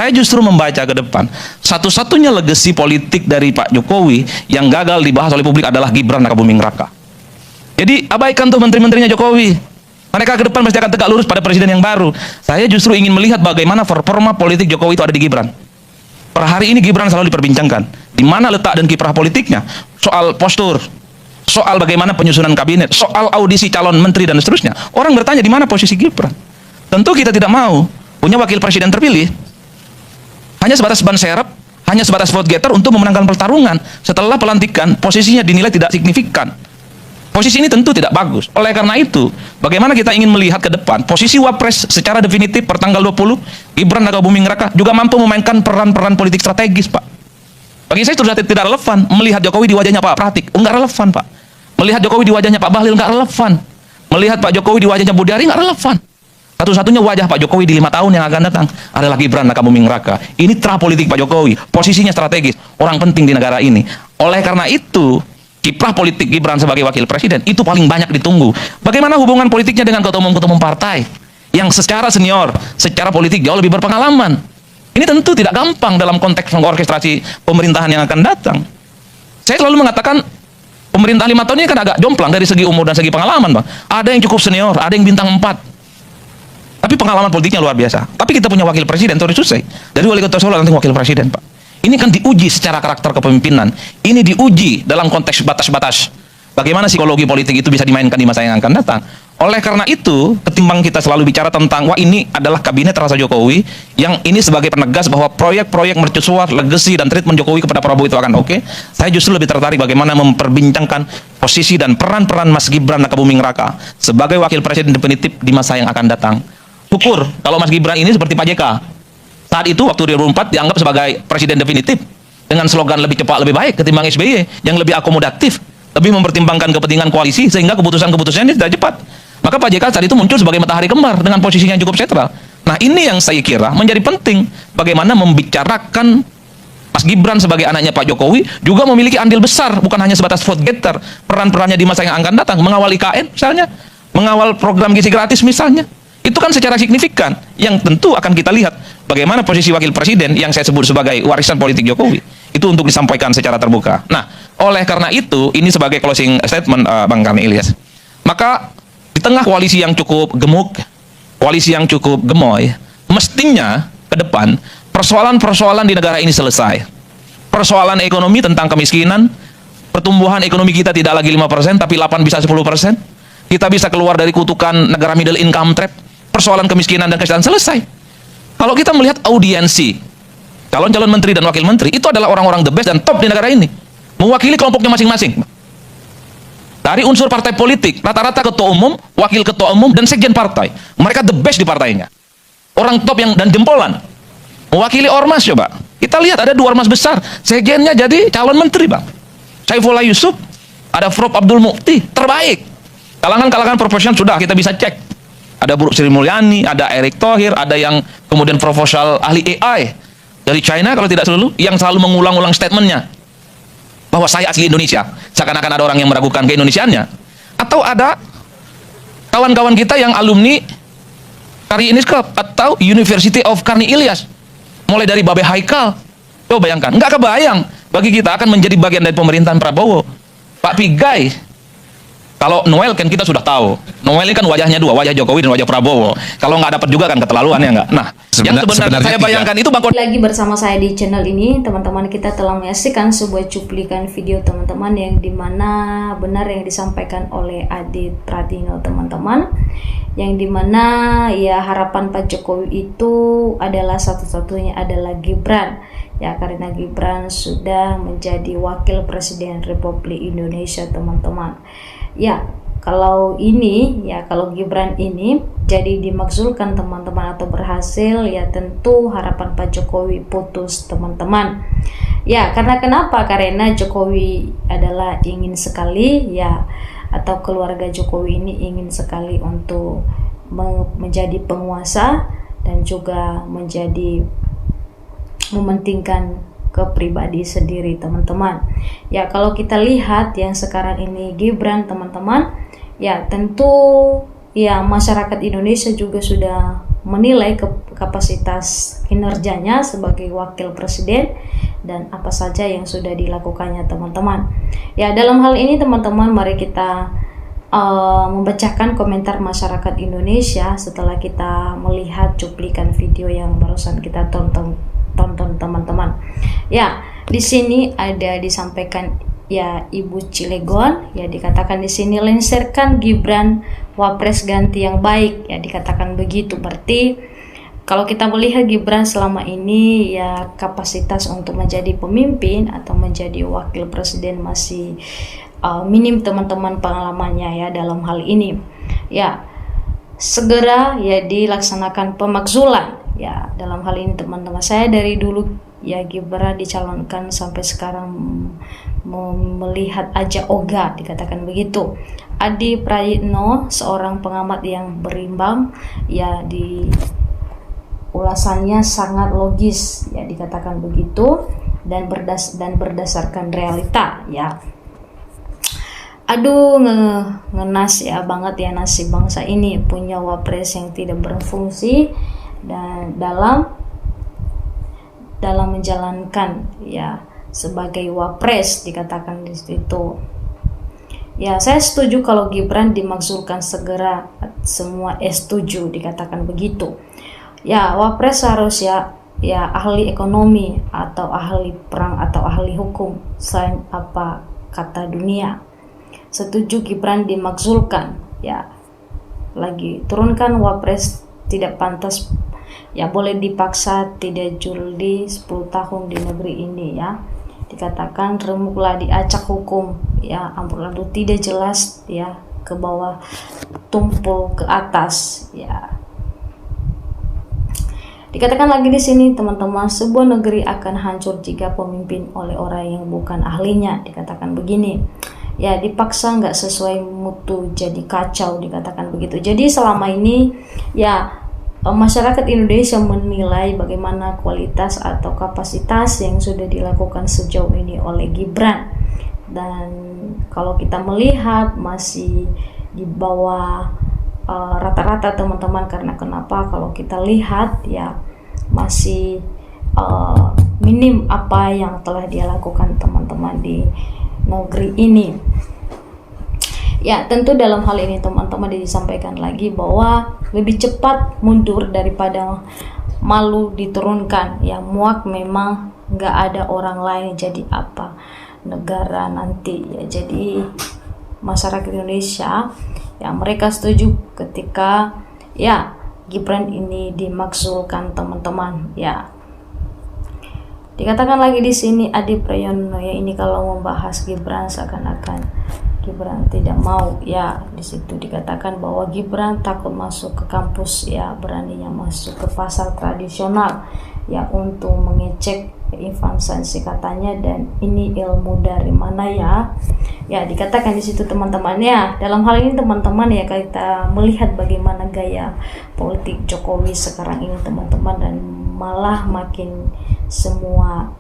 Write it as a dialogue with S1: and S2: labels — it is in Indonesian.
S1: Saya justru membaca ke depan, satu-satunya legasi politik dari Pak Jokowi yang gagal dibahas oleh publik adalah Gibran Rakabuming Raka. Jadi abaikan tuh menteri-menterinya Jokowi. Mereka ke depan pasti akan tegak lurus pada presiden yang baru. Saya justru ingin melihat bagaimana performa politik Jokowi itu ada di Gibran. Per hari ini Gibran selalu diperbincangkan. Di mana letak dan kiprah politiknya? Soal postur, soal bagaimana penyusunan kabinet, soal audisi calon menteri dan seterusnya. Orang bertanya di mana posisi Gibran. Tentu kita tidak mau punya wakil presiden terpilih hanya sebatas ban serep, hanya sebatas vote getter untuk memenangkan pertarungan. Setelah pelantikan, posisinya dinilai tidak signifikan. Posisi ini tentu tidak bagus. Oleh karena itu, bagaimana kita ingin melihat ke depan, posisi Wapres secara definitif per tanggal 20, Gibran Rakabuming Raka juga mampu memainkan peran-peran politik strategis, Pak. Bagi saya sudah tidak relevan melihat Jokowi di wajahnya Pak Pratik. Enggak relevan, Pak. Melihat Jokowi di wajahnya Pak Bahlil enggak relevan. Melihat Pak Jokowi di wajahnya Budi Ari enggak relevan. Satu-satunya wajah Pak Jokowi di 5 tahun yang akan datang adalah Gibran Rakabuming Raka. Ini terah politik Pak Jokowi, posisinya strategis, orang penting di negara ini. Oleh karena itu, kiprah politik Gibran sebagai wakil presiden itu paling banyak ditunggu. Bagaimana hubungan politiknya dengan ketua umum partai yang secara senior, secara politik jauh lebih berpengalaman. Ini tentu tidak gampang dalam konteks mengorkestrasi pemerintahan yang akan datang. Saya selalu mengatakan pemerintah 5 tahun ini kan agak jomplang dari segi umur dan segi pengalaman, Bang. Ada yang cukup senior, ada yang bintang 4. Tapi pengalaman politiknya luar biasa. Tapi kita punya wakil presiden, Tori Susai. Dari wali kota Solo nanti wakil presiden, Pak. Ini kan diuji secara karakter kepemimpinan. Ini diuji dalam konteks batas-batas. Bagaimana psikologi politik itu bisa dimainkan di masa yang akan datang. Oleh karena itu, ketimbang kita selalu bicara tentang, wah ini adalah kabinet rasa Jokowi, yang ini sebagai penegas bahwa proyek-proyek mercusuar, legacy, dan treatment Jokowi kepada Prabowo itu akan oke. Saya justru lebih tertarik bagaimana memperbincangkan posisi dan peran-peran Mas Gibran Rakabuming Raka sebagai wakil presiden definitif di masa yang akan datang. Syukur kalau Mas Gibran ini seperti Pak JK. Saat itu waktu 2004 dianggap sebagai presiden definitif dengan slogan lebih cepat lebih baik ketimbang SBY yang lebih akomodatif, lebih mempertimbangkan kepentingan koalisi sehingga keputusan-keputusannya tidak cepat. Maka Pak JK saat itu muncul sebagai matahari kembar dengan posisinya yang cukup sentral. Nah, ini yang saya kira menjadi penting bagaimana membicarakan Mas Gibran sebagai anaknya Pak Jokowi juga memiliki andil besar, bukan hanya sebatas vote getter, peran-perannya di masa yang akan datang, mengawal IKN misalnya, mengawal program gizi gratis misalnya. Itu kan secara signifikan yang tentu akan kita lihat bagaimana posisi wakil presiden yang saya sebut sebagai warisan politik Jokowi itu untuk disampaikan secara terbuka. Nah, oleh karena itu ini sebagai closing statement Bang Karni Ilyas. Maka di tengah koalisi yang cukup gemuk, koalisi yang cukup gemoy, mestinya ke depan persoalan-persoalan di negara ini selesai. Persoalan ekonomi tentang kemiskinan, pertumbuhan ekonomi kita tidak lagi 5% tapi 8 bisa 10%. Kita bisa keluar dari kutukan negara middle income trap. Persoalan kemiskinan dan kesejahteraan selesai. Kalau kita melihat audiensi calon-calon menteri dan wakil menteri, itu adalah orang-orang the best dan top di negara ini, mewakili kelompoknya masing-masing. Dari unsur partai politik, rata-rata ketua umum, wakil ketua umum, dan sekjen partai, mereka the best di partainya. Orang top yang dan jempolan mewakili ormas. Coba kita lihat ada 2 ormas besar, sekjennya jadi calon menteri, Bang. Saifullah Yusuf, ada Prof Abdul Mukti, terbaik. Kalangan-kalangan profesional sudah kita bisa cek. Ada Bu Sri Mulyani, ada Erick Thohir, ada yang kemudian proposal ahli AI dari China kalau tidak selalu, yang selalu mengulang-ulang statementnya bahwa saya asli Indonesia, seakan-akan ada orang yang meragukan keindonesiaannya. Atau ada kawan-kawan kita yang alumni Karni Iniskap atau University of Karni Ilyas, mulai dari Babe Haikal. Coba bayangkan, nggak kebayang bagi kita akan menjadi bagian dari pemerintahan Prabowo. Pak Pigai. Kalau Noel kan kita sudah tahu. Noel ini kan wajahnya 2, wajah Jokowi dan wajah Prabowo. Kalau nggak dapat juga kan keterlaluan ya nggak. Nah, yang sebenarnya saya bayangkan itu Bang.
S2: Lagi bersama saya di channel ini, teman-teman, kita telah menyaksikan sebuah cuplikan video teman-teman yang dimana benar yang disampaikan oleh Adit Pratino, teman-teman, yang dimana ya harapan Pak Jokowi itu adalah satu-satunya adalah Gibran. Ya, karena Gibran sudah menjadi wakil presiden Republik Indonesia, teman-teman. Ya, kalau Gibran ini jadi dimakzulkan, teman-teman, atau berhasil, ya tentu harapan Pak Jokowi putus, teman-teman. Ya, karena kenapa? Karena Jokowi adalah ingin sekali, ya, atau keluarga Jokowi ini ingin sekali untuk menjadi penguasa dan juga menjadi mementingkan ke pribadi sendiri, teman-teman. Ya, kalau kita lihat yang sekarang ini Gibran, teman-teman, ya tentu ya masyarakat Indonesia juga sudah menilai kapasitas kinerjanya sebagai wakil presiden dan apa saja yang sudah dilakukannya teman-teman. Ya, dalam hal ini teman-teman, mari kita membacakan komentar masyarakat Indonesia setelah kita melihat cuplikan video yang barusan kita tonton teman-teman. Ya, di sini ada disampaikan ya Ibu Cilegon, ya dikatakan di sini lengserkan Gibran wapres ganti yang baik, ya dikatakan begitu. Berarti kalau kita melihat Gibran selama ini ya kapasitas untuk menjadi pemimpin atau menjadi wakil presiden masih minim teman-teman pengalamannya ya dalam hal ini. Ya, segera ya dilaksanakan pemakzulan. Ya, dalam hal ini teman-teman, saya dari dulu ya Gibran dicalonkan sampai sekarang melihat aja ogah, dikatakan begitu. Adi Prayitno, seorang pengamat yang berimbang, ya di ulasannya sangat logis, ya dikatakan begitu, dan berdasarkan realita, ya. Aduh, ngenas ya banget ya nasib bangsa ini punya wapres yang tidak berfungsi dan dalam menjalankan ya sebagai wapres, dikatakan di situ. Ya, saya setuju kalau Gibran dimakzulkan segera, semua setuju, dikatakan begitu. Ya, wapres harus ya ahli ekonomi atau ahli perang atau ahli hukum, selain apa kata dunia. Setuju Gibran dimakzulkan, ya. Lagi turunkan wapres tidak pantas, ya boleh dipaksa tidak juli 10 tahun di negeri ini ya. Dikatakan remuklah diacak hukum, ya ampun, lalu tidak jelas ya ke bawah tumpul ke atas, ya. Dikatakan lagi di sini teman-teman, sebuah negeri akan hancur jika pemimpin oleh orang yang bukan ahlinya, dikatakan begini. Ya, dipaksa nggak sesuai mutu jadi kacau, dikatakan begitu. Jadi selama ini ya masyarakat Indonesia menilai bagaimana kualitas atau kapasitas yang sudah dilakukan sejauh ini oleh Gibran, dan kalau kita melihat masih di bawah rata-rata teman-teman. Karena kenapa? Kalau kita lihat ya masih minim apa yang telah dia lakukan teman-teman di negeri ini. Ya, tentu dalam hal ini teman-teman disampaikan lagi bahwa lebih cepat mundur daripada malu diturunkan. Ya, muak memang nggak ada orang lain, jadi apa negara nanti ya. Jadi masyarakat Indonesia ya mereka setuju ketika ya Gibran ini dimakzulkan teman-teman ya. Dikatakan lagi di sini Adi Prayono ya, ini kalau membahas Gibran seakan-akan Gibran tidak mau ya. Di situ dikatakan bahwa Gibran takut masuk ke kampus ya, beraninya masuk ke pasar tradisional ya untuk mengecek investasi katanya, dan ini ilmu dari mana ya. Ya, dikatakan di situ teman-teman ya. Dalam hal ini teman-teman ya kita melihat bagaimana gaya politik Jokowi sekarang ini teman-teman, dan malah makin semua